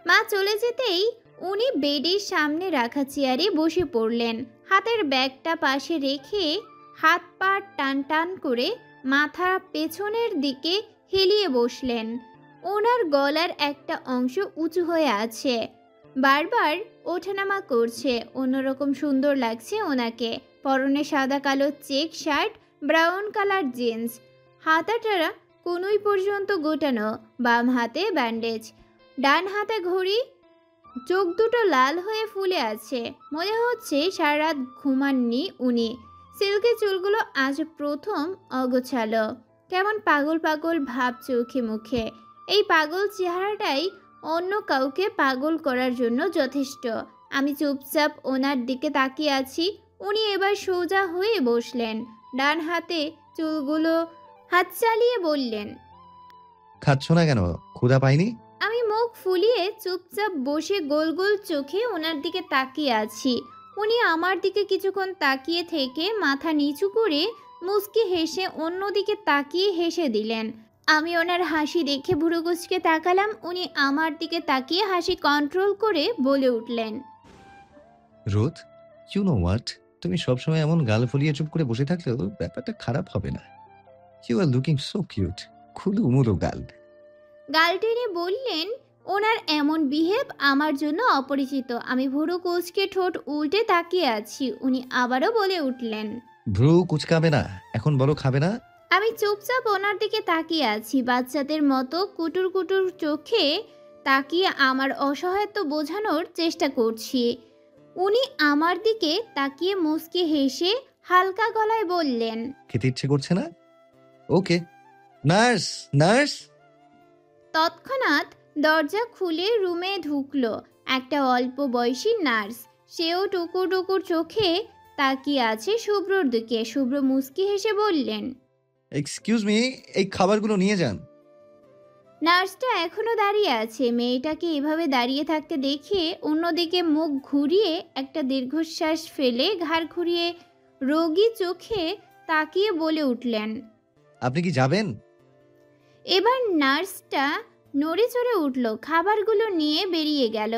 মা চলে যেতেই উনি বেডের সামনে রাখা চেয়ারে বসে পড়লেন। হাতের ব্যাগটা পাশে রেখে হাত পা টান টান করে মাথা পেছনের দিকে হেলিয়ে বসলেন। ওনার গলার একটা অংশ উঁচু হয়ে আছে, বারবার ওঠানামা করছে। অন্যরকম সুন্দর লাগছে ওনাকে। পরনে সাদা কালো check shirt, brown colour jeans, হাতাটা কনুই পর্যন্ত গোটানো, বাম হাতে ব্যান্ডেজ, ডান হাতে ঘড়ি, চোখ দুটো লাল হয়ে ফুলে আছে। মনে হচ্ছে সারা রাত ঘুমাননি উনি। সিল্কি চুলগুলো আজ প্রথম অগোছালো, কেমন পাগল পাগল ভাব চোখে মুখে। এই পাগল চেহারাটাই অন্য কাউকে পাগল করার জন্য যথেষ্ট। আমি চুপচাপ ওনার দিকে তাকিয়ে আছি। উনি এবার সোজা হয়ে বসলেন, ডান হাতে চুলগুলো হাত চালিয়ে বললেন, খাচ্ছ না কেন? ক্ষুধা পাইনি? আমি মুখ ফুলিয়ে চুপচাপ বসে গোল গোল চোখে ওনার দিকে তাকিয়ে আছি। উনি আমার দিকে কিছুক্ষণ তাকিয়ে থেকে মাথা নিচু করে মুচকি হেসে অন্যদিকে তাকিয়ে হেসে দিলেন। আমি ওনার হাসি দেখে ভুরু কুঁচকে তাকালাম। উনি আমার দিকে তাকিয়ে হাসি কন্ট্রোল করে বলে উঠলেন, রোদ, ইউ নো হোয়াট, তুমি সবসময় এমন গাল ফুলিয়ে চুপ করে বসে থাকলেও ব্যাপারটা খারাপ হবে না। You are looking so cute. খুলু মুলু গাল। গাল টেনে বললেন। ওনার এমন বিহেভ আমার জন্য অপরিচিত। আমি ভুরু কুঁচকে ঠোঁট উল্টে তাকিয়ে আছি। উনি আবারও বলে উঠলেন, ভ্রু কুচকাবে না, এখন বলো খাবে না? আমি চুপচাপ ওনার দিকে তাকিয়ে আছি, বাচ্চাদের মতো কুটুর কুটুর চোখে তাকিয়ে আমার অসহায়ত্ব বোঝানোর চেষ্টা করছি। উনি আমার দিকে তাকিয়ে মুচকি হেসে হালকা গলায় বললেন, খেতে ইচ্ছে করছে না? ওকে, নার্স নার্স। তৎক্ষণাৎ দরজা খুলে রুমে ঢুকলো একটা অল্প বয়সী নার্স। সেও টুকুর টুকুর চোখে তাকিয়ে আছে শুভ্রর দিকে। শুভ্র মুচকি হেসে বললেন, এক্সকিউজ মি, এই খাবারগুলো নিয়ে যান। নার্সটা এখনো দাঁড়িয়ে আছে। মেয়েটাকে এভাবে দাঁড়িয়ে থাকতে দেখে অন্যদিকে মুখ ঘুরিয়ে একটা দীর্ঘশ্বাস ফেলে ঘাড় ঘুরিয়ে রোগী চোখে তাকিয়ে বলে উঠলেন। আপনি কি যাবেন? এবার নার্সটা নড়ে চড়ে উঠল, খাবারগুলো নিয়ে বেরিয়ে গেল।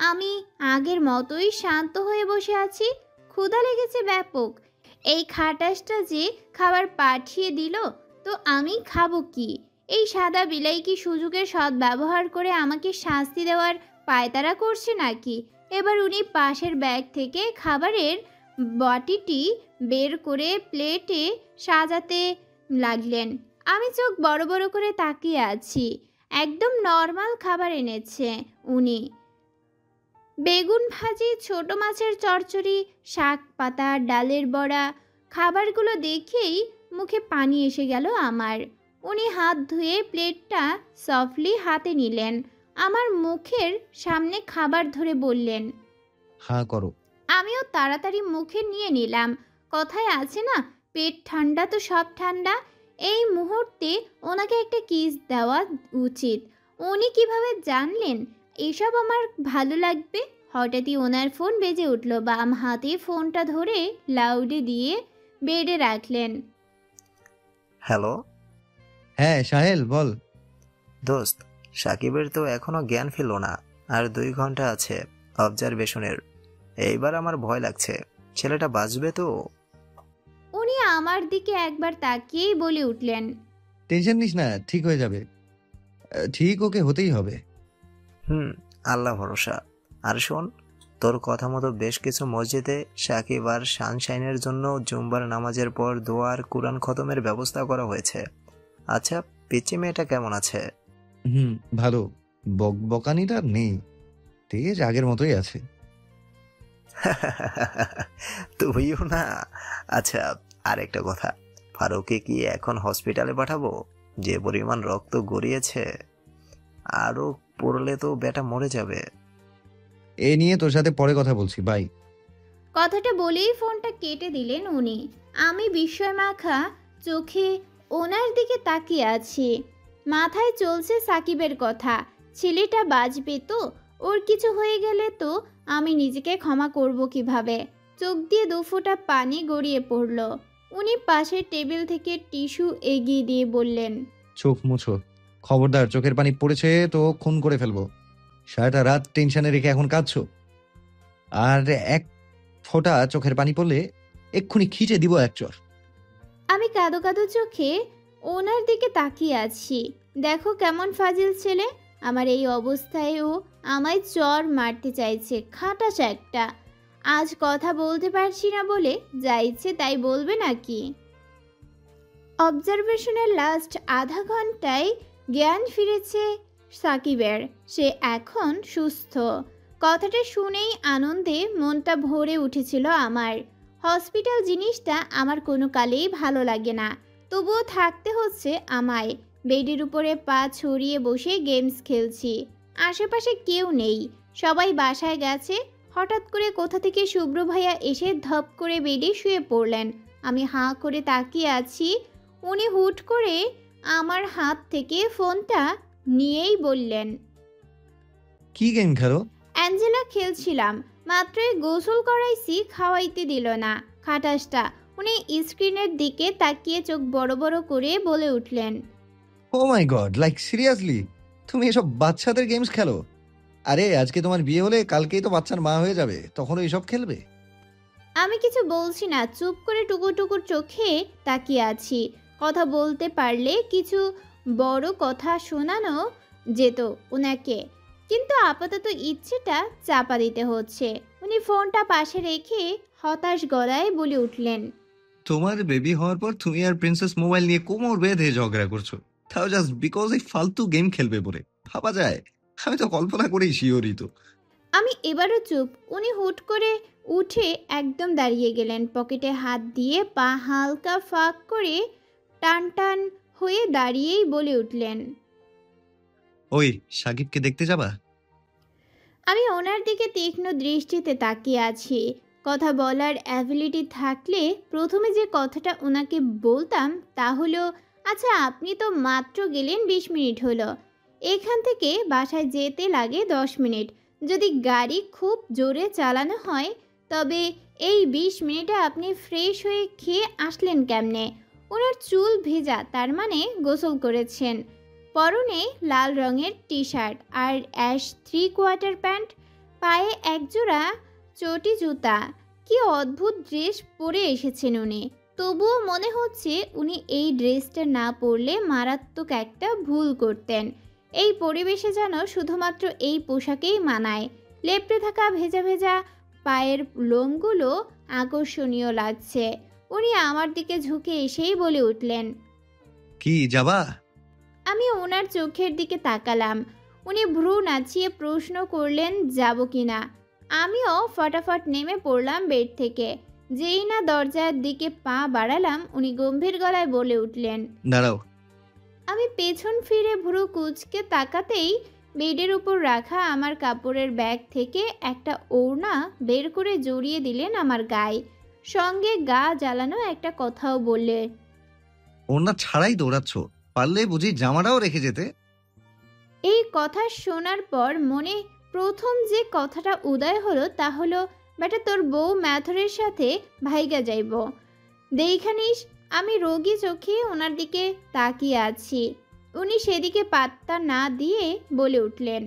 আমি আগের মতোই শান্ত হয়ে বসে আছি। ক্ষুধা লেগেছে ব্যাপক। এই খাটাসটা যে খাবার পাঠিয়ে দিল, তো আমি খাবো কি? এই সাদা বিলাই কি সুযোগের সদ্ব্যবহার করে আমাকে শাস্তি দেওয়ার পায়তারা করছে নাকি? এবার উনি পাশের ব্যাগ থেকে খাবারের বাটিটি বের করে প্লেটে সাজাতে লাগলেন। আমি চোখ বড় বড় করে তাকিয়ে আছি। একদম নর্মাল খাবার এনেছে উনি। বেগুন ভাজি, ছোট মাছের চচ্চড়ি, শাক পাতা, ডালের বড়া। খাবারগুলো দেখেই মুখে পানি এসে গেল আমার। উনি হাত ধুয়ে প্লেটটা সফটলি হাতে নিলেন, আমার মুখের সামনে খাবার ধরে বললেন, হ্যাঁ করো। আমিও তাড়াতাড়ি মুখে নিয়ে নিলাম। কথায় আছে না, পেট ঠান্ডা তো সব ঠান্ডা। এই মুহূর্তে ওনাকে একটা কিস দেওয়া উচিত। উনি কিভাবে জানলেন এসব আমার ভালো লাগবে? হঠাৎই ওনার ফোন বেজে উঠল। বাম হাতে ফোনটা ধরে লাউডে দিয়ে বেডে রাখলেন। হ্যালো। হ্যাঁ সাহেল বল। দোস্ত, সাকিবের তো এখনো জ্ঞান ফিরল না, আর 2 ঘন্টা আছে অবজারভেশনের। এইবার আমার ভয় লাগছে, ছেলেটা বাঁচবে তো? উনি আমার দিকে একবার তাকিয়েই বলে উঠলেন, টেনশন নিস না, ঠিক হয়ে যাবে। ঠিক ওকে হতেই হবে। আল্লাহ ভরসা। আর শোন, তোর কথা মতো বেশ কিছু মসজিদে সাকিব আর সানশাইনের জন্য জুম্বার নামাজের পর দোয়া আর কুরআন খতমের ব্যবস্থা করা হয়েছে। আচ্ছা, পিচ্চি মেয়েটা কেমন আছে? ভালো, বকবকানিটা নেই, তেজ আগের মতোই আছে। তুইও না? আচ্ছা, আরেকটা কথা, ফারুককে কি এখন হসপিটালে পাঠাবো? যে পরিমাণ রক্ত গড়িয়েছে, আরো পড়লে তো বেটা মরে যাবে। এ নিয়ে তোর সাথে পরে কথা বলছি, বাই। কথাটা বলেই ফোনটা কেটে দিলেন উনি। আমি বিস্ময় মাখা চোখে ওনার দিকে তাকিয়ে আছি। মাথায় চলছে সাকিবের কথা। ছেলেটা বাঁচবে তো? ওর কিছু হয়ে গেলে তো আমি নিজেকে ক্ষমা করব কিভাবে? চোখ দিয়ে 2 ফোঁটা পানি গড়িয়ে পড়ল। উনি পাশের টেবিল থেকে টিস্যু এগিয়ে দিয়ে বললেন, চোখ মুছো, খবরদার চোখের পানি পড়েছে তো খুন করে ফেলবো। সারাটা রাত টেনশনে রেখে এখন কাঁদছো, আর এক ফোঁটা চোখের পানি পড়লে এক্ষুনি খিচে দিব এক চর। আমি কাঁদো কাঁদো চোখে ওনার দিকে তাকিয়ে আছি। দেখো কেমন ফাজিল ছেলে, আমার এই অবস্থায়ও আমায় চর মারতে চাইছে, খাটাস একটা। আজ কথা বলতে পারছি না বলে যা ইচ্ছে তাই বলবে নাকি? অবজারভেশনের লাস্ট আধা ঘন্টায় জ্ঞান ফিরেছে সাকিবের। সে এখন সুস্থ। কথাটা শুনেই আনন্দে মনটা ভরে উঠেছিল আমার। হসপিটাল জিনিসটা আমার কোনো কালেই ভালো লাগে না, তবুও থাকতে হচ্ছে আমায়। বেডের উপরে পা ছড়িয়ে বসে গেমস খেলছি। আশেপাশে কেউ নেই, সবাই বাসায় গেছে। হঠাৎ করে কোথা থেকে শুভ্র ভাইয়া এসে ধপ করে বেডে শুয়ে পড়লেন। আমি হাঁ করে তাকিয়ে আছি। উনি হুট করে আমার হাত থেকে ফোনটা নিয়েই বললেন, কি গেম খেলো? অ্যাঞ্জেলা খেলছিলাম, মাত্রই গোসল করাইছি, খাওয়াইতে দিল না খাটাসটা। উনি স্ক্রিনের দিকে তাকিয়ে চোখ বড় বড় করে বলে উঠলেন, ও মাই গড, লাইক সিরিয়াসলি তুমি এসব বাচ্চাদের গেমস খেলো? আরে আজকে তোমার বিয়ে হলে কালকেই তো বাচ্চার মা হয়ে যাবে, তখনও এসব খেলবে? আমি কিছু বলছি না, চুপ করে টুকুর টুকুর চোখে তাকিয়ে আছি। কথা বলতে পারলে কিছু বড় কথা শোনানো যেত ওনাকে, কিন্তু আপাতত ইচ্ছেটা চাপা দিতে হচ্ছে। উনি ফোনটা পাশে রেখে হতাশ গলায় বলে উঠলেন, তোমার বেবি হওয়ার পর তুমি আর প্রিন্সেস মোবাইল নিয়ে কোমর বেঁধে ঝগড়া করছো, তাও জাস্ট বিকজ এই ফালতু গেম খেলবে বলে? ভাবা যায়? আমি তো কল্পনা করেই শিওরিত। আমি এবারও চুপ। উনি হুট করে উঠে একদম দাঁড়িয়ে গেলেন। পকেটে হাত দিয়ে পা হালকা ফাঁক করে টান টান হয়ে দাঁড়িয়েই বলে উঠলেন, ওই সাকিবকে দেখতে যাবা? আমি ওনার দিকে তীক্ষ্ণ দৃষ্টিতে তাকিয়ে আছি। কথা বলার অ্যাবিলিটি থাকলে প্রথমে যে কথাটা ওনাকে বলতাম তা হলো, আচ্ছা আপনি তো মাত্র গেলেন 20 মিনিট হলো, এখান থেকে বাসায় যেতে লাগে 10 মিনিট। যদি গাড়ি খুব জোরে চালানো হয় তবে এই 20 মিনিটে আপনি ফ্রেশ হয়ে খেয়ে আসলেন কেমনে? ওনার চুল ভেজা, তার মানে গোসল করেছেন। পরনে লাল রঙের টি শার্ট আর অ্যাশ 3/4 প্যান্ট, পায়ে একজোড়া চটি জুতা। কি অদ্ভুত ড্রেস পরে এসেছেন উনি। তবুও মনে হচ্ছে উনি এই ড্রেসটা না পরলে মারাত্মক একটা ভুল করতেন। এই পরিবেশে যেন শুধুমাত্র এই পোশাকেই মানায়। লেপ্টে থাকা ভেজা ভেজা পায়ের লোমগুলো আকর্ষণীয় লাগছে। উনি আমার দিকে ঝুঁকে এসেই বলে উঠলেন, কি যাবা? আমি ওনার চোখের দিকে তাকালাম। উনি ভ্রু নাচিয়ে প্রশ্ন করলেন যাব কি না। আমিও ফটাফট নেমে পড়লাম বেড থেকে। যেই না দরজার দিকে পা বাড়ালাম উনি গম্ভীর গলায় বলে উঠলেন, দাঁড়াও। আমি পেছন ফিরে ভ্রু কুঁচকে তাকাতেই বেডের উপর রাখা আমার কাপড়ের ব্যাগ থেকে একটা ওড়না বের করে জড়িয়ে দিলেন আমার গায়ে। সঙ্গে গা জ্বালানো একটা কথাও বললে, ওনা ছাড়াই দৌড়াচ্ছ, পারলে বুঝি জামাটাও রেখে যেতে। এই কথা শোনার পর মনে প্রথম যে কথাটা উদয় হলো তা হলো, বেটা তোর বউ ম্যাথরের সাথে ভাইগা যাইব। দেইখানিস আমি রোগী চোখে ওনার দিকে তাকিয়ে আছি। উনি সেদিকে পাত্তা না দিয়ে বলে উঠলেন,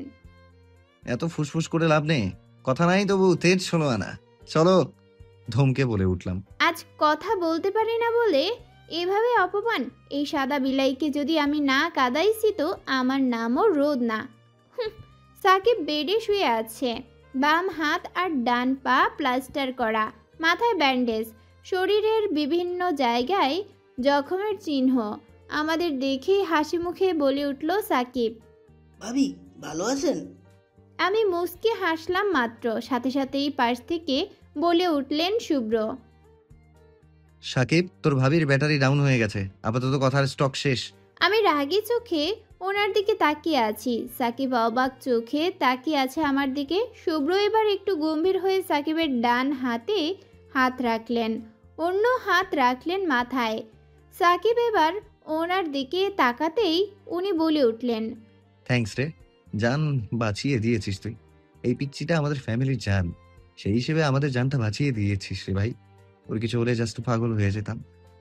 এত ফুসফুস করে লাভ নেই, কথা নাই তবু তেজ শোনো আনা, চলো। ধমকে বলে উঠলাম। আজ কথা বলতে পারি না বলে এভাবে অপমান? এই সাদা বিলাইকে যদি আমি না কাদাইছি তো আমার নামও রোদ না। সাকিব বেডে শুয়ে আছে, বাম হাত আর ডান পা প্লাস্টার করা, মাথায় ব্যান্ডেজ, শরীরের বিভিন্ন জায়গায় জখমের চিহ্ন। আমাদের দেখেই হাসি মুখে বলে উঠল সাকিব, ভাবি ভালো আছেন? আমি মুচকে হাসলাম মাত্র, সাথে সাথেই পাশ থেকে বলে উঠলেন শুভ্র, সাকিব, তোর ভাবির ব্যাটারি ডাউন হয়ে গেছে, আপাতত কথার স্টক শেষ। আমি রাগী চোখে ওনার দিকে তাকিয়ে আছি। সাকিব অবাক চোখে তাকিয়ে আছে আমার দিকে। শুভ্র এবার একটু গম্ভীর হয়ে সাকিবের ডান হাতে হাত রাখলেন, অন্য হাত রাখলেন মাথায়। সাকিব এবার ওনার দিকে তাকাতেই উনি বলে উঠলেন, থ্যাঙ্কস রে, জান বাঁচিয়ে দিয়েছিস তুই। এই পিচ্চিটা আমাদের ফ্যামিলির জান, সেই হিসেবে আমাদের জানটা বাঁচিয়ে দিয়েছিস রে ভাই। ওর কিছু হলে জাস্ট পাগল হয়ে যেতাম।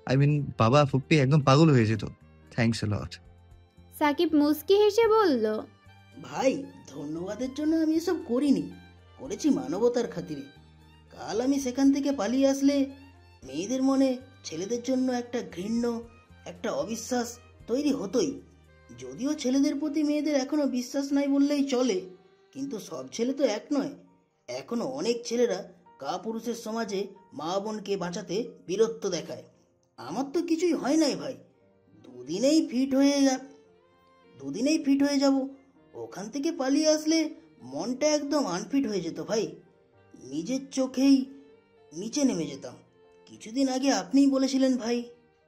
আই মিন বাবা ফুপ্পি একদম পাগল হয়ে যেত। থ্যাঙ্কস এ লট। সাকিব মুস্কি হেসে বলল, ভাই, ধন্যবাদের জন্য আমি এসব করিনি, করেছি মানবতার খাতিরে। কাল আমি সেখান থেকে পালিয়ে আসলে মেয়েদের মনে ছেলেদের জন্য একটা ঘৃণ্য, একটা অবিশ্বাস তৈরি হতোই। যদিও ছেলেদের প্রতি মেয়েদের এখনো বিশ্বাস নাই বললেই চলে, কিন্তু সব ছেলে তো এক নয়। এখনো অনেক ছেলেরা কাপুরুষের সমাজে মা বোনকে বাঁচাতে বীরত্ব দেখায়। আমার তো কিছুই হয় নাই ভাই, দুদিনেই ফিট হয়ে দুদিনেই ফিট হয়ে যাব। ওখান থেকে পালিয়ে আসলে মনটা একদম আনফিট হয়ে যেত ভাই, নিজের চোখেই নিচে নেমে যেতাম। কিছুদিন আগে আপনিই বলেছিলেন ভাই,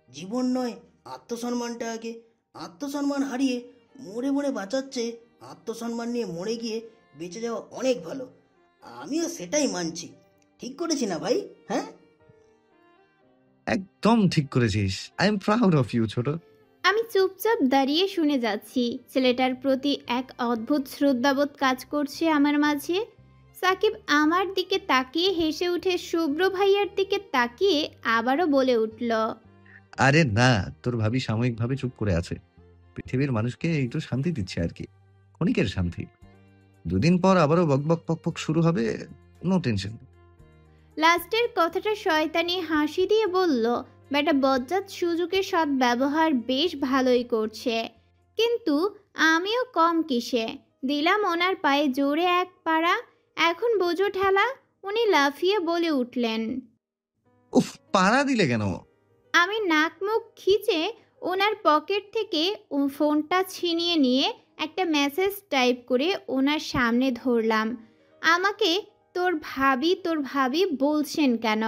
জীবন নয় আত্মসম্মানটা আগে। আত্মসম্মান হারিয়ে মরে মরে বাঁচাচ্ছে, আত্মসম্মান নিয়ে মরে গিয়ে বেঁচে যাওয়া অনেক ভালো। আমিও সেটাই মানছি। ঠিক করেছি না ভাই? হ্যাঁ, একদম ঠিক করেছিস। I am proud of you ছোট। আমি চুপচাপ দাঁড়িয়ে শুনে যাচ্ছি। ছেলেটার প্রতি এক অদ্ভুত শ্রদ্ধাবোধ কাজ করছে আমার মাঝে। সাকিব আমার দিকে তাকিয়ে হেসে উঠে শুভ্র ভাইয়ার দিকে তাকিয়ে আবারও বলে উঠল, আরে না, তোর ভাবি সাময়িকভাবে চুপ করে আছে। পৃথিবীর মানুষকে একটু শান্তি দিচ্ছে আর কি, ক্ষণিকের শান্তি। দুদিন পর আবারও বকবক পকপক শুরু হবে, নো টেনশন। লাস্টের কথাটা শয়তানি হাসি দিয়ে বলল, বেটা বজ্জাত সুযোগের সৎ ব্যবহার বেশ ভালোই করছে। কিন্তু আমিও কম কিসে, দিলাম ওনার পায়ে জোরে এক পাড়া। এখন বোঝো ঠেলা। উনি লাফিয়ে বলে উঠলেন। উফ, পাড়া দিলে কেন? আমি নাক মুখ খিচে ওনার পকেট থেকে ফোনটা ছিনিয়ে নিয়ে একটা মেসেজ টাইপ করে ওনার সামনে ধরলাম। আমাকে তোর ভাবি বলছেন কেন?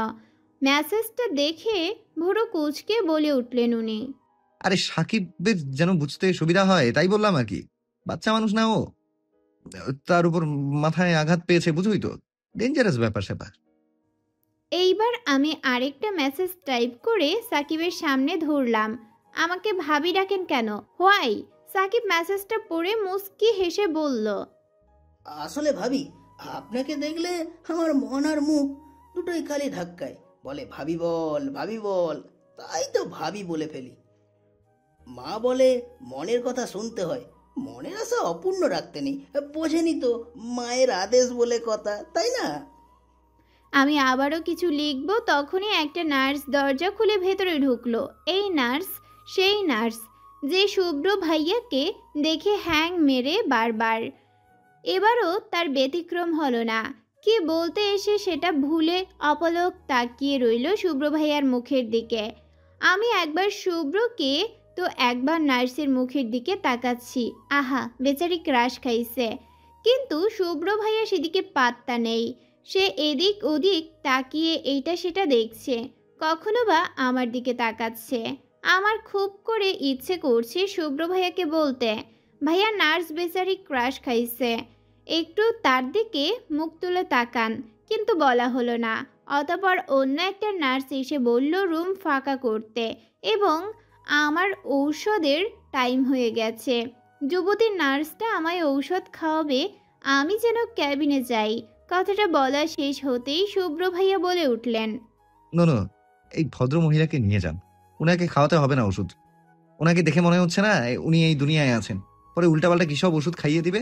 মেসেজটা দেখে ভুরু কুঁচকে বলে উঠলেন উনি। আরে সাকিবের যেন বুঝতে সুবিধা হয় তাই বললাম আর কি। বাচ্চা মানুষ না ও, তার উপর মাথায় আঘাত পেয়েছে, বুঝুই তো, ডেঞ্জারাস ব্যাপার স্যাপার। এইবার আমি আরেকটা মেসেজ টাইপ করে সাকিবের সামনে ধরলাম। আমাকে ভাবি ডাকেন কেন? হোয়াই? সাকিব মেসেজটা পড়ে মুচকি হেসে বলল, আসলে ভাবি, আপনাকে দেখলে আমার মন আর মুখ দুটোই খালি ধাক্কায়, বলে ভাবি বল, ভাবি বল। তাই তো ভাবি বলে ফেলি। মা বলে মনের কথা শুনতে হয়, মনের আশা অপূর্ণ রাখতে নেই। বোঝেনি তো, মায়ের আদেশ বলে কথা, তাই না? আমি আবারও কিছু লিখব, তখনই একটা নার্স দরজা খুলে ভেতরে ঢুকলো। এই নার্স সেই নার্স যে শুভ্র ভাইয়াকে দেখে হ্যাং মেরে বারবার। এবারও তার ব্যতিক্রম হলো না। কি বলতে এসে সেটা ভুলে অপলক তাকিয়ে রইল শুভ্র ভাইয়ার মুখের দিকে। আমি একবার শুভ্রকে তো একবার নার্সের মুখের দিকে তাকাচ্ছি। আহা, বেচারি ক্রাশ খাইছে। কিন্তু শুভ্র ভাইয়া সেদিকে পাত্তা নেই। সে এদিক ওদিক তাকিয়ে এইটা সেটা দেখছে, কখনো বা আমার দিকে তাকাচ্ছে। আমার খুব করে ইচ্ছে করছে শুভ্র ভাইয়াকে বলতে, ভাইয়া নার্স বেচারি ক্রাশ খাইছে, একটু তার দিকে মুখ তুলে তাকান। কিন্তু বলা হলো না। অতঃপর অন্য একটা নার্স এসে বলল রুম ফাঁকা করতে এবং আমার ঔষধের টাইম হয়ে গেছে। যুবতী নার্সটা আমায় ঔষধ খাওয়াবে, আমি যেন ক্যাবিনে যাই। কথাটা বলা শেষ হতেই শুভ্র ভাইয়া বলে উঠলেন, নো নো, এই ভদ্র মহিলাকে নিয়ে যান। উনাকে খাওয়াতে হবে না ওষুধ। ওনাকে দেখে মনে হচ্ছে না উনি এই দুনিয়ায় আছেন। পরে উল্টাপাল্টা কিসব ওষুধ খাইয়ে দিবে।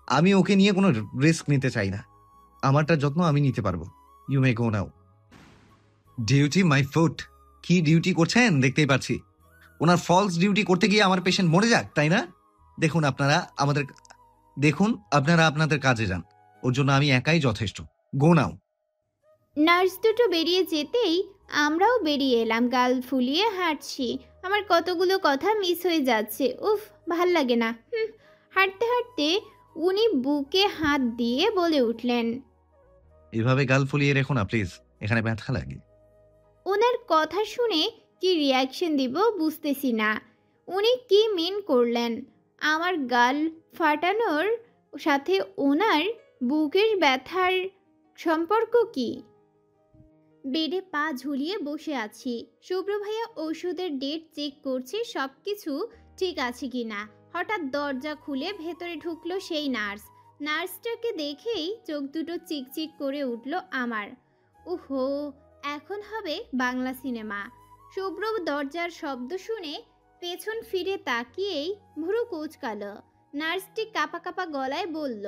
আমি ওকে নিয়ে কোনো রিস্ক নিতে চাই না। আমারটা যত্ন আমি নিতে পারবো। You may go now. Duty my foot. কি ডিউটি করছেন দেখতেই পাচ্ছি। ওনার ফলস ডিউটি করতে গিয়ে আমার পেশেন্ট মরে যাক, তাই না? দেখুন আপনারা আপনাদের কাজে যান। ওর জন্য আমি একাই যথেষ্ট। গো নাও। নার্স দুটো বেরিয়ে যেতেই আমরাও বেরিয়ে এলাম। গাল ফুলিয়ে হাঁটছি। আমার কতগুলো কথা মিস হয়ে যাচ্ছে। উফ, ভাল লাগে না। হাঁটতে হাঁটতে উনি বুকে হাত দিয়ে বলে উঠলেন, এভাবে গাল ফুলিয়ে রেখো না প্লিজ, এখানে ব্যথা লাগে। ওনার কথা শুনে কি রিয়াকশন দিব বুঝতেছি না। উনি কি মিন করলেন? আমার গাল ফাটানোর সাথে ওনার বুকের ব্যথার সম্পর্ক কি? বেডে পা ঝুলিয়ে বসে আছি। শুভ্র ভাইয়া ওষুধের ডেট চেক করছে সব কিছু ঠিক আছে কি না। হঠাৎ দরজা খুলে ভেতরে ঢুকলো সেই নার্স। নার্সটাকে দেখেই চোখ দুটো চিকচিক করে উঠল আমার। ওহো, এখন হবে বাংলা সিনেমা। শুভ্র দরজার শব্দ শুনে পেছন ফিরে তাকিয়েই ভুরু কুঁচকালো। নার্সটি কাঁপা কাঁপা গলায় বলল,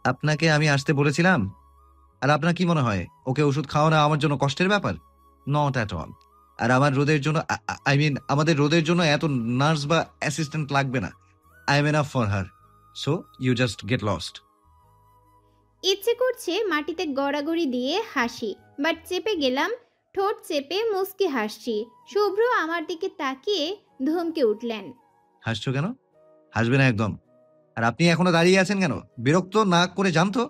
আপনাকে আমি আসতে বলেছিলাম? আর আপনার কি মনে হয় ওকে ওষুধ খাওয়ানো আমার জন্য কষ্টের ব্যাপার? Not at all. আর আমার রোদের জন্য আমাদের রোদের জন্য এত নার্স বা অ্যাসিস্ট্যান্ট লাগবে না। I am enough for her. So you just get lost. ইচ্ছে করছে মাটিতে গড়াগড়ি দিয়ে হাসি, বাট চেপে গেলাম। ঠোঁট চেপে মুচকি হাসছি। শুভ্র আমার দিকে তাকিয়ে ধমকে উঠলেন, হাসছো কেন? হাসবে না একদম। আর আপনি এখনো দাঁড়িয়ে আছেন কেন? বিরক্ত না করে যান তো।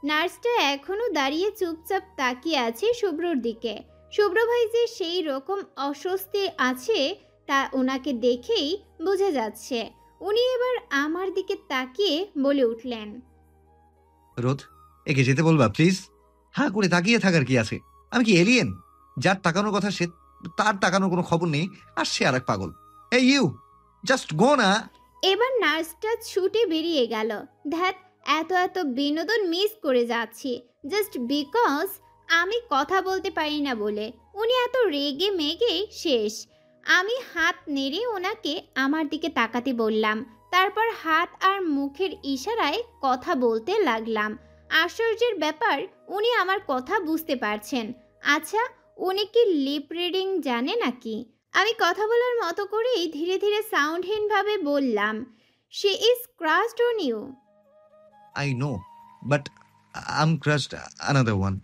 নার্সটা এখনো দাঁড়িয়ে চুপচাপ তাকিয়ে আছে শুভ্রর দিকে। শুভ্র ভাই যে সেই রকম অস্বস্তি আছে তা ওনাকে দেখেই বোঝা যাচ্ছে। উনি এবার আমার দিকে তাকিয়ে বলে উঠলেন, রোদ, একে যেতে বলবা প্লিজ। হা করে তাকিয়ে থাকার কি আছে? আমি কি এলিয়েন? যার তাকানোর কথা সে তার তাকানোর কোনো খবর নেই, আর সে আর এক পাগল। এই ইউ, জাস্ট গো না। এবার নার্সটা ছুটে বেরিয়ে গেল। ধ্যাত, এত এত বিনোদন মিস করে যাচ্ছি জাস্ট বিকজ আমি কথা বলতে পারি না বলে। উনি এত রেগে মেগে শেষ। আমি হাত নেড়ে ওনাকে আমার দিকে তাকাতে বললাম, তারপর হাত আর মুখের ইশারায় কথা বলতে লাগলাম। আশ্চর্যের ব্যাপার, উনি আমার কথা বুঝতে পারছেন। আচ্ছা, উনি কি লিপ রিডিং জানে নাকি? আমি কথা বলার মতো করেই ধীরে ধীরে সাউন্ডহীনভাবে বললাম, she is crushed on you. I know, but I am crushed another one.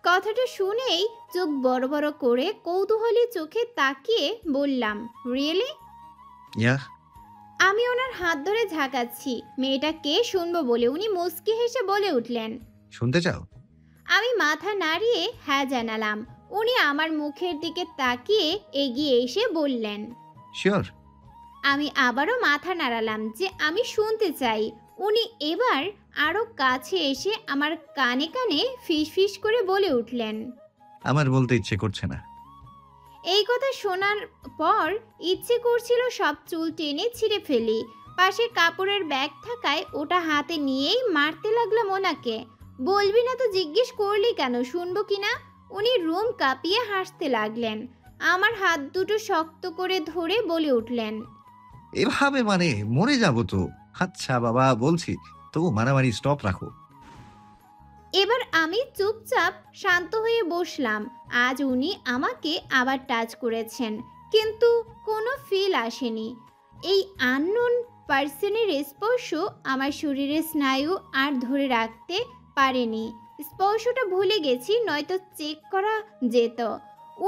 কথাটা শুনেই চোখ বড় বড় করে কৌতূহলী চোখে তাকিয়ে বললাম, রিয়েলি? ইয়া। আমি ওনার হাত ধরে ঝাঁকাচ্ছি মেয়েটাকে শুনবো বলে। উনি মুচকি হেসে বলে উঠলেন, শুনতে চাও? আমি মাথা নাড়িয়ে হ্যাঁ জানালাম। উনি আমার মুখের দিকে তাকিয়ে এগিয়ে এসে বললেন, শিওর? আমি আবারও মাথা নাড়ালাম যে আমি শুনতে চাই। উনি এবার আরো কাছে এসে আমার কানে কানে ফিসফিস করে বলে উঠলেন, আমার বলতে ইচ্ছে করছে না। এই কথা শোনার পর ইচ্ছে করছিল সব চুল টেনে ছিঁড়ে ফেলি। পাশে কাপড়ের ব্যাগ থাকায় ওটা হাতে নিয়েই মারতে লাগলাম ওনাকে। বলবি না তো জিজ্ঞেস করলি কেন শুনবো কিনা? উনি রুম কাঁপিয়ে হাসতে লাগলেন। আমার হাত দুটো শক্ত করে ধরে বলে উঠলেন, এভাবে মানে মরে যাব তো। আচ্ছা বাবা, বলছি তবু মারামারি স্টপ রাখো। এবার আমি চুপচাপ শান্ত হয়ে বসলাম। আজ উনি আমাকে আবার টাচ করেছেন, কিন্তু কোনো ফিল আসেনি। এই আননোন পার্সনের স্পর্শ আমার শরীরের স্নায়ু আর ধরে রাখতে পারেনি। স্পর্শটা ভুলে গেছি, নয়তো চেক করা যেত।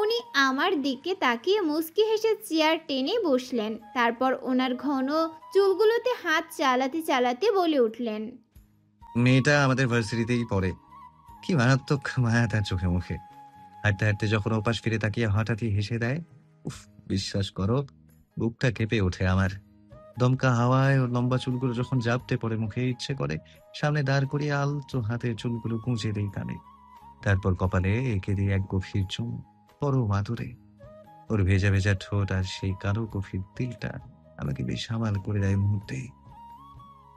উনি আমার দিকে তাকিয়ে মুচকি হেসে চেয়ার টেনে বসলেন। তারপর ওনার ঘন চুলগুলোতে হাত চালাতে চালাতে বলে উঠলেন, মেয়েটা আমাদের ভার্সিটিতেই পড়ে। কি মারাত্মক মায়া তার চোখে মুখে। হাঁটতে হাঁটতে যখন ওপাশ ফিরে তাকিয়ে হঠাৎই হেসে দেয়, উফ, বিশ্বাস করো বুকটা কেঁপে ওঠে আমার। দমকা হাওয়ায় ওর লম্বা চুলগুলো যখন জাপটে পড়ে মুখে, ইচ্ছে করে সামনে দাঁড় করিয়ে আলতো হাতের চুলগুলো গুঁজে দেই কানে। তারপর কপালে এঁকে দিই এক গভীর চুম, পরম আদরে। ওর ভেজা ভেজা ঠোঁট আর সেই কালো গভীর তিলটা আমাকে বেশ সামাল করে দেয় মুহূর্তে।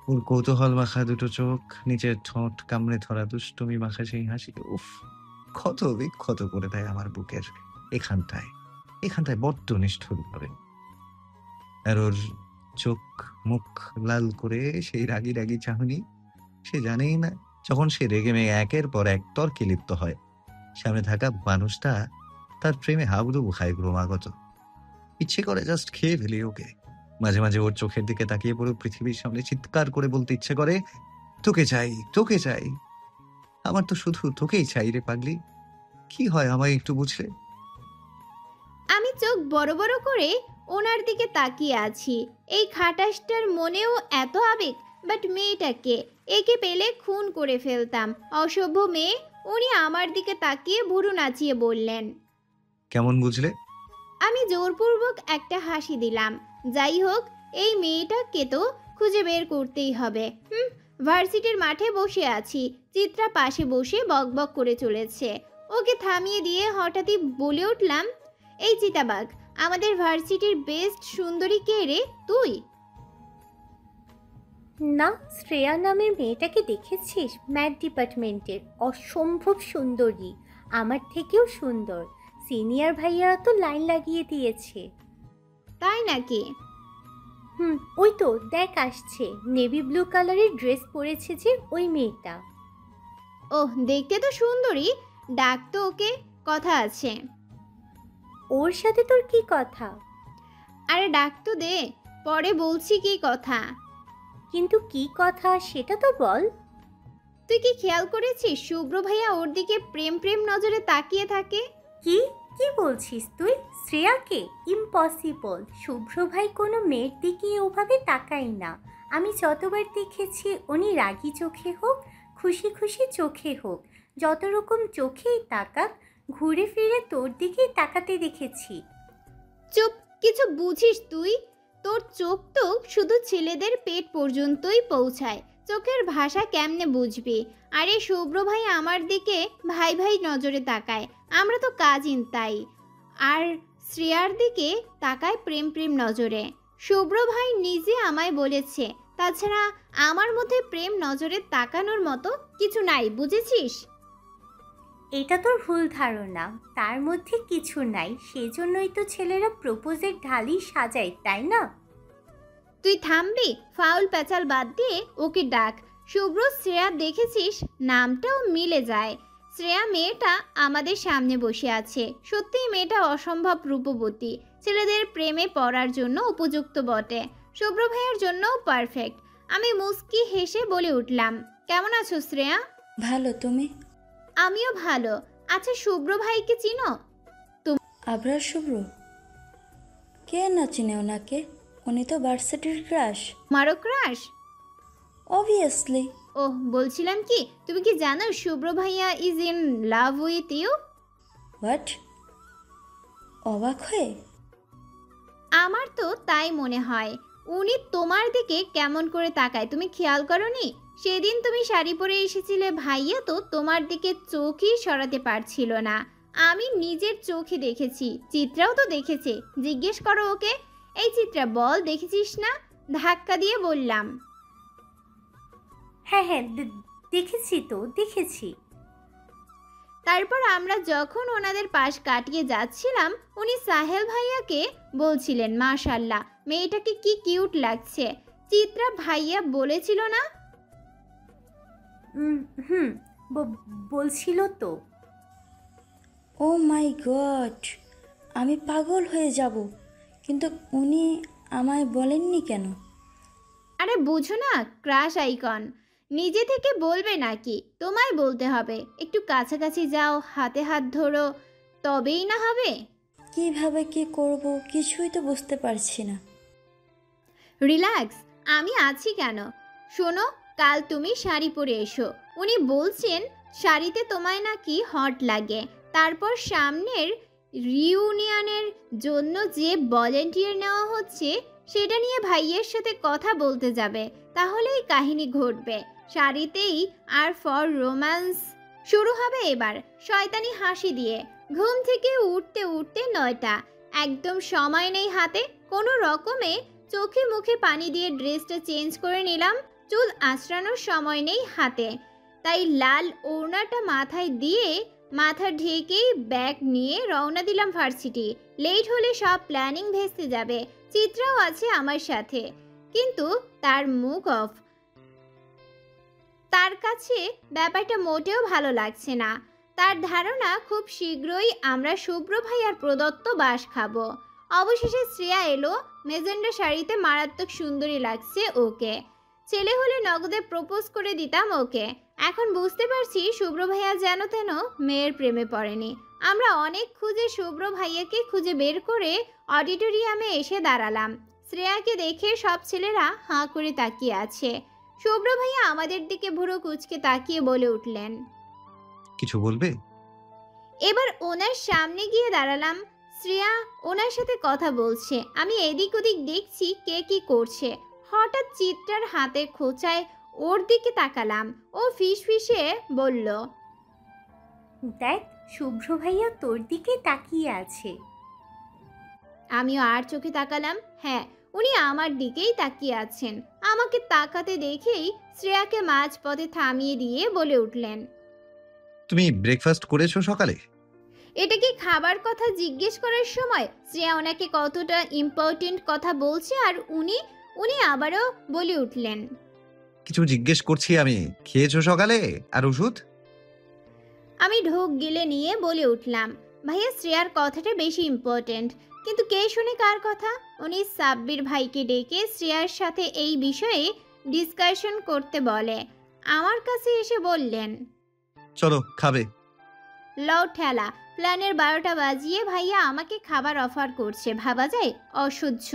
ওর কৌতূহল মাখা দুটো চোখ, নিচের ঠোঁট কামড়ে ধরা দুষ্টুমি মাখা সেই হাসি, উফ, ক্ষত বিক্ষত করে দেয় আমার বুকের এখানটায় এখানটায় বড্ড নিষ্ঠুর ভাবে। আর ওর চোখ মুখ লাল করে সেই রাগি রাগি চাহনি, সে জানেই না যখন সে রেগে মেয়ে একের পর এক তর্কে লিপ্ত হয়, সামনে থাকা মানুষটা তার প্রেমে হাবুডুবু খায় ক্রমাগত। ইচ্ছে করে জাস্ট খেয়ে ফেলি ওকে। মাঝে মাঝে ওর চোখের দিকে তাকিয়ে পুরো পৃথিবীর সামনে চিৎকার করে বলতে ইচ্ছে করে, তোকে চাই, তোকে চাই। আমার তো শুধু তোকেই চাই রে পাগলি। কি হয় আমায় একটু বুঝলে? আমি চোখ বড় বড় করে ওনার দিকে তাকিয়ে আছি। এই খাটাসটার মনেও এত আবেগ, বাট মেয়েটাকে, একে পেলে খুন করে ফেলতাম। অসভ্য মেয়ে। উনি আমার দিকে তাকিয়ে ভুরু নাচিয়ে বললেন, কেমন বুঝলে? আমি জোরপূর্বক একটা হাসি দিলাম। যাই হোক, এই মেয়েটাকে তো খুঁজে বের করতেই হবে। ভার্সিটির মাঠে বসে আছি, চিত্রা পাশে বসে বকবক করে চলেছে। ওকে থামিয়ে দিয়ে হঠাৎই বলে উঠলাম, এই চিতাবাঘ, আমাদের ভার্সিটির বেস্ট সুন্দরী কে রে তুই? না, শ্রেয়া নামের মেয়েটাকে দেখেছিস? ম্যাথ ডিপার্টমেন্টের, অসম্ভব সুন্দরী, আমার থেকেও সুন্দর। সিনিয়র ভাইয়ারা তো লাইন লাগিয়ে দিয়েছে। তাই নাকি? ওই তো দেখ আসছে, নেভি ব্লু কালারের ড্রেস পরেছে যে ওই মেয়েটা। ওহ, দেখতে তো সুন্দরী, ডাক তো ওকে, কথা আছে। ওর সাথে তোর কি কথা? আরে ডাক তো দে, পরে বলছি কি কথা। কিন্তু কি কথা সেটা তো বল। তুই কি খেয়াল করেছিস শুভ্র ভাইয়া ওর দিকে প্রেম প্রেম নজরে তাকিয়ে থাকে? কি কি বলছিস তুই? শ্রেয়াকে? ইম্পসিবল, শুভ্র ভাই কোনো মেয়ের দিকে ওভাবে তাকাই না। আমি যতবার দেখেছি উনি রাগী চোখে হোক, খুশি খুশি চোখে হোক, যত রকম চোখেই তাকাক, ঘুরে ফিরে তোর দিকেই তাকাতে দেখেছি। চুপ, কিছু বুঝিস তুই? তোর চোখ তো শুধু ছেলেদের পেট পর্যন্তই পৌঁছায়, চোখের ভাষা কেমনে বুঝবি? আরে শুভ্র ভাই আমার দিকে ভাই ভাই নজরে তাকায়, আমরা তো কাজিন তাই। আর শ্রেয়ার দিকে তাকায় প্রেম প্রেম নজরে। শুভ্র ভাই নিজে আমায় বলেছে, তাছাড়া আমার মধ্যে প্রেম নজরে তাকানোর মতো কিছু নাই, বুঝেছিস? এটা তোর ভুল ধারণা, তার মধ্যে কিছু নাই, সেজন্যই তো ছেলেরা প্রপোজের ঢালি সাজায়, তাই না? তুই থামবি? ফাউল প্যাচাল বাদ দিয়ে ওকে ডাক। শুভ্র শ্রেয়া দেখেছিস, নামটাও মিলে যায়। শ্রেয়া মেয়েটা আমাদের সামনে বসে আছে, সত্যিই মেয়েটা অসম্ভব রূপবতী, ছেলেদের প্রেমে পড়ার জন্য উপযুক্ত বটে, শুভ্র ভাইয়ের জন্যও পারফেক্ট। আমি মুস্কি হেসে বলে উঠলাম, কেমন আছো শ্রেয়া? ভালো, তুমি? আমিও ভালো। আচ্ছা, শুভ্র ভাইকে চিনো? আবরার শুভ্র? কে না চিনে ওনাকে? উনি তো ভার্সিটির ক্রাশ। মারো ক্রাশ? অবভিয়াসলি। ওহ, বলছিলাম কি, তুমি কি জানো শুভ্র ভাইয়া is in love with you? What? অবাক হয়ে? আমার তো তাই মনে হয়। উনি তোমার দিকে কেমন করে তাকায় তুমি খেয়াল করনি? সেদিন তুমি শাড়ি পরে এসেছিলে, ভাইয়া তো তোমার দিকে চোখই সরাতে পারছিল না। আমি নিজের চোখে দেখেছি, চিত্রাও তো দেখেছে। জিজ্ঞেস করো ওকে। এই চিত্রা, বল দেখেছিস না? ধাক্কা দিয়ে বললাম। হ্যাঁ হ্যাঁ, দেখেছি তো, দেখেছি। তারপর আমরা যখন ওনাদের পাশ কাটিয়ে যাচ্ছিলাম, উনি সাহেল ভাইয়াকে বলছিলেন, মাশাল্লাহ মেয়েটাকে কি কিউট লাগছে। চিত্রা ভাইয়া বলেছিল না? হুম, বলছিল তো। ও মাই গড, আমি পাগল হয়ে যাব। কিন্তু উনি আমায় বলেননি কেন? আরে বুঝো না, ক্রাশ আইকন। নিজে থেকে বলবে নাকি? তোমায় বলতে হবে। একটু কাছাকাছি যাও, হাতে হাত ধরো, তবেই না হবে। কিভাবে কি করব কিছুই তো বুঝতে পারছি না। রিল্যাক্স, আমি আছি কেন। শোনো, কাল তুমি শাড়ি পরে এসো। উনি বলছেন শাড়িতে তোমায় নাকি হট লাগে। তারপর সামনের রিউনিয়নের জন্য যে ভলেন্টিয়ার নেওয়া হচ্ছে, সেটা নিয়ে ভাইয়ের সাথে কথা বলতে যাবে, তাহলেই কাহিনী ঘটবে। শাড়িতেই আর ফর রোম্যান্স শুরু হবে এবার শয়তানি হাসি দিয়ে। ঘুম থেকে উঠতে উঠতে 9টা, একদম সময় নেই হাতে। কোনো রকমে চোখে মুখে পানি দিয়ে ড্রেসটা চেঞ্জ করে নিলাম। চুল আঁচড়ানোর সময় নেই হাতে, তাই লাল ওড়নাটা মাথায় দিয়ে মাথা ঢেকেই ব্যাগ নিয়ে রওনা দিলাম ভার্সিটি। লেট হলে সব প্ল্যানিং ভেস্তে যাবে। চিত্রাও আছে আমার সাথে, কিন্তু তার মুখ অফ। তার কাছে ব্যাপারটা মোটেও ভালো লাগছে না। তার ধারণা খুব শীঘ্রই আমরা শুভ্র ভাইয়ার প্রদত্ত বাস খাবো। অবশেষে শ্রেয়া এলো। মেজেন্ডা শাড়িতে মারাত্মক সুন্দরী লাগছে ওকে। ছেলে হলে নগদে প্রপোজ করে দিতাম ওকে। এখন বুঝতে পারছি শুভ্র ভাইয়া যেন তেন মেয়ের প্রেমে পড়েনি। আমরা অনেক খুঁজে শুভ্র ভাইয়াকে খুঁজে বের করে অডিটোরিয়ামে এসে দাঁড়ালাম। শ্রেয়াকে দেখে সব ছেলেরা হাঁ করে তাকিয়ে আছে। শুভ্র ভাইয়া আমাদের দিকে ভুরু কুঁচকে তাকিয়ে বলে উঠলেন, কিছু বলবে? এবার ওনার সামনে গিয়ে দাঁড়ালাম। শ্রেয়া ওনার সাথে কথা বলছে, আমি এদিক ওদিক দেখছি কে কি করছে। হঠাৎ চিত্রার হাতের খোঁচায় ওর দিকে তাকালাম। ও ফিসফিসে বলল, দেখ, শুভ্র ভাইয়া তোর দিকে তাকিয়ে আছে। আমিও আর চোখে তাকালাম। হ্যাঁ, উনি আমার দিকেই তাকিয়ে আছেন। আমাকে তাকাতে দেখেই শ্রেয়াকে মাঝপথে থামিয়ে দিয়ে বলে উঠলেন, তুমি ব্রেকফাস্ট করেছো সকালে? এটা কি খাবার কথা জিজ্ঞেস করার সময়? শ্রেয়া ওনাকে কতটা ইম্পর্টেন্ট কথা বলছে, আর উনি উনি আবারও বলে উঠলেন, কিছু জিজ্ঞেস করছি আমি, খেয়েছো সকালে আর ওষুধ? আমি ঢোক গিলে নিয়ে বলে উঠলাম, ভাইয়া শ্রেয়ার কথাটা বেশি ইম্পর্টেন্ট। কিন্তু কে শুনে কার কথা? উনি সাব্বির ভাইকে ডেকে শ্রেয়ার সাথে এই বিষয়ে ডিসকাশন করতে বলে আমার কাছে এসে বললেন, চলো খাবে। লও ঠেলা, প্ল্যানের 12টা বাজিয়ে ভাইয়া আমাকে খাবার অফার করছে, ভাবা যায়? অসহ্য।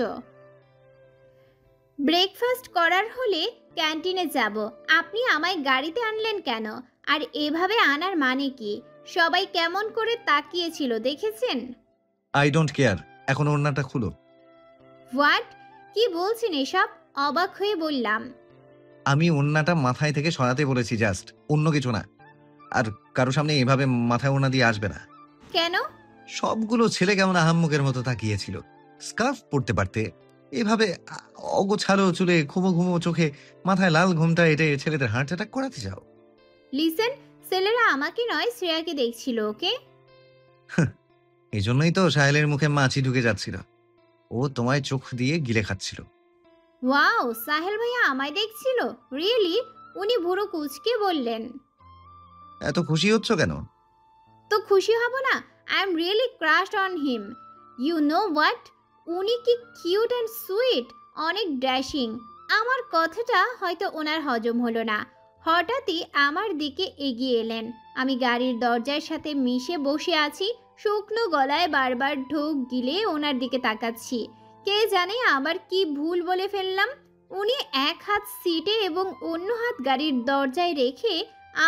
ব্রেকফাস্ট করার হলে ক্যান্টিনে যাব, আপনি আমায় গাড়িতে আনলেন কেন? আর এভাবে আনার মানে কি? সবাই কেমন করে তাকিয়েছিল দেখেছেন? আই ডোন্ট কেয়ার, এখন ওড়নাটা খুলো। হোয়াট? কি বলছেন এসব? অবাক হয়ে বললাম, আমি ওড়নাটা মাথায় থেকে সরাতে বলেছি, জাস্ট, অন্য কিছু না। আর কারো সামনে এভাবে মাথায় ওড়না দিয়ে আসবে না। কেন? সবগুলো ছেলে কেমন আহাম্মকের মতো তাকিয়েছিল। স্কার্ফ পরতে পারতে। এভাবে অগোছালো চুলে, ঘুমো ঘুমো চোখে, মাথায় লাল ঘুমটা এটে ছেলেদের হার্ট অ্যাটাক করাতে চাও? লিসেন, ছেলেরা আমাকে নয় শ্রেয়াকে দেখছিল, ওকে? এই জন্যই তো সাহেলের মুখে মাছি ঢুকে যাচ্ছিল। ও তোমায় চোখ দিয়ে গিলে খাচ্ছিল। ওয়াও, সাহেল ভাইয়া আমায় দেখছিল? রিয়েলি? উনি ভুরু কুচকে বললেন, এত খুশি হচ্ছ কেন? তো খুশি হব না? I am really crushed on him. You know what, উনি কি কিউট অ্যান্ড সুইট, অনেক ড্যাশিং। আমার কথাটা হয়তো ওনার হজম হলো না। হঠাৎই আমার দিকে এগিয়ে এলেন। আমি গাড়ির দরজার সাথে মিশে বসে আছি, শুকনো গলায় বারবার ঢোক গিলে ওনার দিকে তাকাচ্ছি। কে জানে আবার কি ভুল বলে ফেললাম। উনি এক হাত সিটে এবং অন্য হাত গাড়ির দরজায় রেখে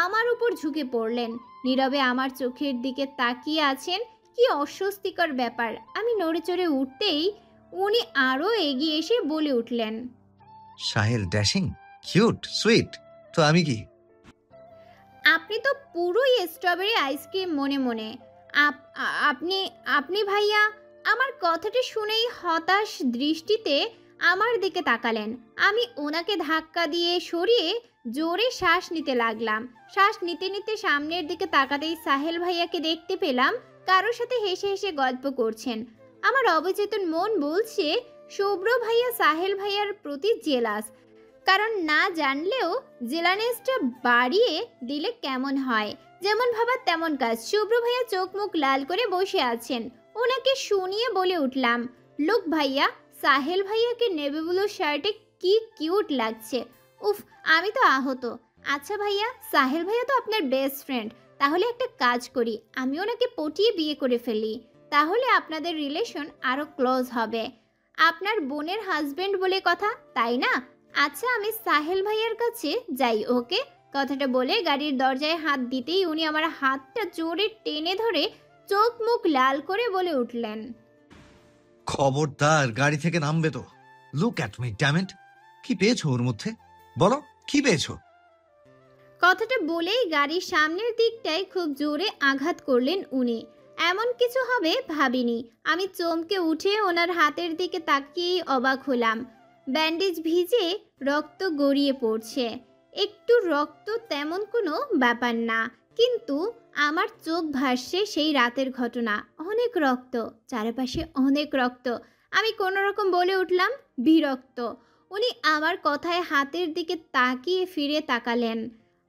আমার উপর ঝুঁকে পড়লেন। নীরবে আমার চোখের দিকে তাকিয়ে আছেন। কি অস্বস্তিকর ব্যাপার। আমি নড়ে চড়ে উঠতেই উনি আরও এগিয়ে এসে বলে উঠলেন, সাহেল ড্যাশিং, কিউট, সুইট, তো আমি কি? আপনি তো পুরোই স্ট্রবেরি আইসক্রিম মনে মনে। আপনি আপনি ভাইয়া। আমার কথাটা শুনেই হতাশ দৃষ্টিতে আমার দিকে তাকালেন। আমি ওনাকে ধাক্কা দিয়ে সরিয়ে জোরে শ্বাস নিতে লাগলাম। শ্বাস নিতে নিতে সামনের দিকে তাকাতেই সাহেল ভাইয়াকে দেখতে পেলাম কারোর সাথে হেসে হেসে গল্প করছেন। আমার অবচেতন মন বলছে শুভ্র ভাইয়া সাহেল ভাইয়ার প্রতি জেলাস। কারণ না জানলেও জেলানেসটা বাড়িয়ে দিলে কেমন হয়। যেমন ভাবা তেমন কাজ। শুভ্র ভাইয়া চোখ মুখ লাল করে বসে আছেন। ওনাকে শুনিয়ে বলে উঠলাম, লুক ভাইয়া, সাহেল ভাইয়াকে নেভি ব্লু শার্টে কি কিউট লাগছে। উফ, আমি তো আহত। আচ্ছা ভাইয়া, সাহেল ভাইয়া তো আপনার বেস্ট ফ্রেন্ড। তাহলে একটা কাজ করি, আমি ওনাকে পটিয়ে বিয়ে করে ফেলি। তাহলে আপনাদের রিলেশন আরও ক্লোজ হবে। আপনার বোনের হাজবেন্ড বলে কথা, তাই না? আচ্ছা, আমি সাহেল ভাইয়ার কাছে যাই, ওকে? কথাটা বলে গাড়ির দরজায় হাত দিতেই উনি আমার হাতটা জোরে টেনে ধরে চোখ মুখ লাল করে বলে উঠলেন, খবরদার, গাড়ি থেকে নামবে তো। Look at me, damn it. কি পেয়েছো ওর মধ্যে? বলো, কি পেয়েছো? কথাটা বলেই গাড়ির সামনের দিকটায় খুব জোরে আঘাত করলেন উনি। এমন কিছু হবে ভাবিনি। আমি চমকে উঠে ওনার হাতের দিকে তাকিয়েই অবাক হলাম। ব্যান্ডেজ ভিজে রক্ত গড়িয়ে পড়ছে। একটু রক্ত তেমন কোনো ব্যাপার না, কিন্তু আমার চোখ ভাসছে সেই রাতের ঘটনা। অনেক রক্ত, চারপাশে অনেক রক্ত। আমি কোনো রকম বলে উঠলাম, বিরক্ত। উনি আমার কথায় হাতের দিকে তাকিয়ে ফিরে তাকালেন।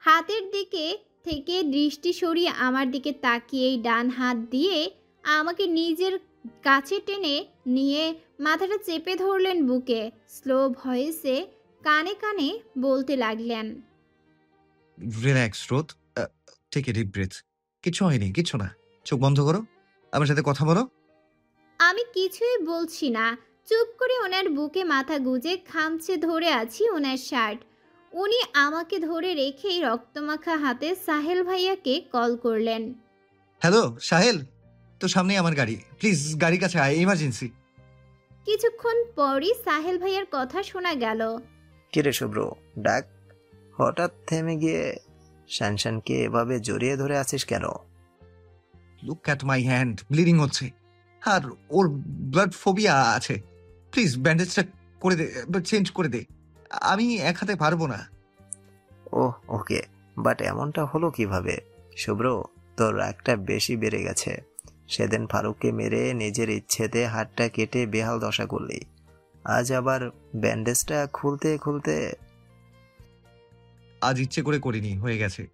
হাতের দিকে থেকে দৃষ্টি সরিয়ে আমার দিকে তাকিয়েই ডান হাত দিয়ে আমাকে নিজের কাছে টেনে নিয়ে মাথাটা চেপে ধরলেন বুকে। স্লো ভয়েসে কানে কানে বলতে লাগলেন, রিল্যাক্স রোদ, টেক এ ডিপ ব্রেথ। কিছু হয়নি, কিছু না। চোখ বন্ধ করো, আমার সাথে কথা বলো। আমি কিছুই বলছি না, চুপ করে ওনার বুকে মাথা গুজে খামচে ধরে আছি ওনার শার্ট। উনি আমাকে ধরে রেখেই রক্তমাখা হাতে সাহেল ভাইয়াকে কল করলেন। হ্যালো সাহেল, তো সামনেই আমার গাড়ি, প্লিজ গাড়ির কাছে আয়, ইমার্জেন্সি। কিছুক্ষণ পরই সাহেল ভাইয়ার কথা শোনা গেল। কিরে শুভ্র, ডাক। হঠাৎ থেমে গিয়ে শানশানকে এভাবে জড়িয়ে ধরে আছিস কেন? Look at my hand, bleeding হচ্ছে। আর ওর ব্লাড ফোবিয়া আছে। প্লিজ ব্যান্ডেজটা করে দে, চেঞ্জ করে দে। আমি এক হাতে পারবো না। ওহ ওকে, বাট এমনটা হলো কিভাবে? শুভ্র, তোর রাগটা বেশি বেড়ে গেছে। সেদিন ফারুককে মেরে নিজের ইচ্ছেতে হাতটা কেটে বেহাল দশা করলি। আজ আবার ব্যান্ডেজটা খুলতে খুলতে। আজ ইচ্ছে করে করিনি, হয়ে গেছে।